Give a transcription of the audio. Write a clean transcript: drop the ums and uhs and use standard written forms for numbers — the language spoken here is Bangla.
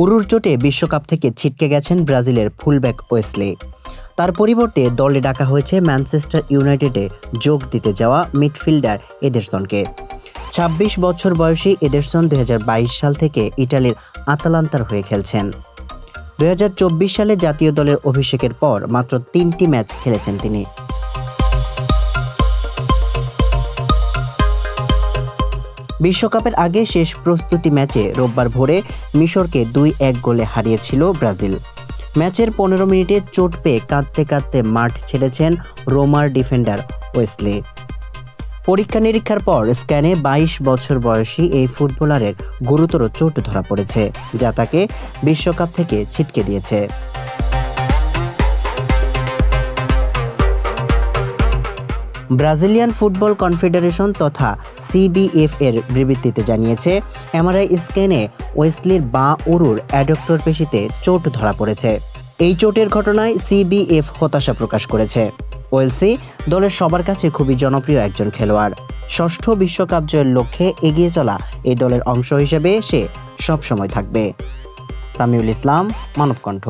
উরুর চোটে বিশ্বকাপ থেকে ছিটকে গেছেন ব্রাজিলের ফুলব্যাক ওয়েসলি। তার পরিবর্তে দলে ডাকা হয়েছে ম্যানচেস্টার ইউনাইটেডে যোগ দিতে যাওয়া মিডফিল্ডার এদেরসনকে। ২৬ বছর বয়সী এদেরসন ২০২২ সাল থেকে ইটালির আতালান্তার হয়ে খেলছেন। ২০২৪ সালে জাতীয় দলের অভিষেকের পর মাত্র ৩টি ম্যাচ খেলেছেন তিনি। বিশ্বকাপের আগে শেষ প্রস্তুতি ম্যাচে রোববার ভোরে মিশরকে ২-১ গোলে হারিয়েছিল ব্রাজিল। ম্যাচের ১৫ মিনিটে চোট পেয়ে কাঁদতে কাঁদতে মাঠ ছেড়েছেন রোমার ডিফেন্ডার ওয়েসলি। পরীক্ষা নিরীক্ষার পর স্ক্যানে ২২ বছর বয়সী এই ফুটবলারের গুরুতর চোট ধরা পড়েছে, যা তাকে বিশ্বকাপ থেকে ছিটকে দিয়েছে। ব্রাজিলিয়ান ফুটবল কনফেডারেশন তথা সিবিএফ এর বিবৃতিতে জানিয়েছে, এমআরআই স্ক্যানে ওয়েসলির বাঁ উরুর অ্যাডক্টর পেশিতে চোট ধরা পড়েছে। এই চোটের ঘটনায় সিবিএফ হতাশা প্রকাশ করেছে। ওয়েলসি দলের সবার কাছে খুবই জনপ্রিয় একজন খেলোয়াড়। ষষ্ঠ বিশ্বকাপ জয়ের লক্ষ্যে এগিয়ে চলা এই দলের অংশ হিসেবে সে সবসময় থাকবে। সামিউল ইসলাম, মানবকণ্ঠ।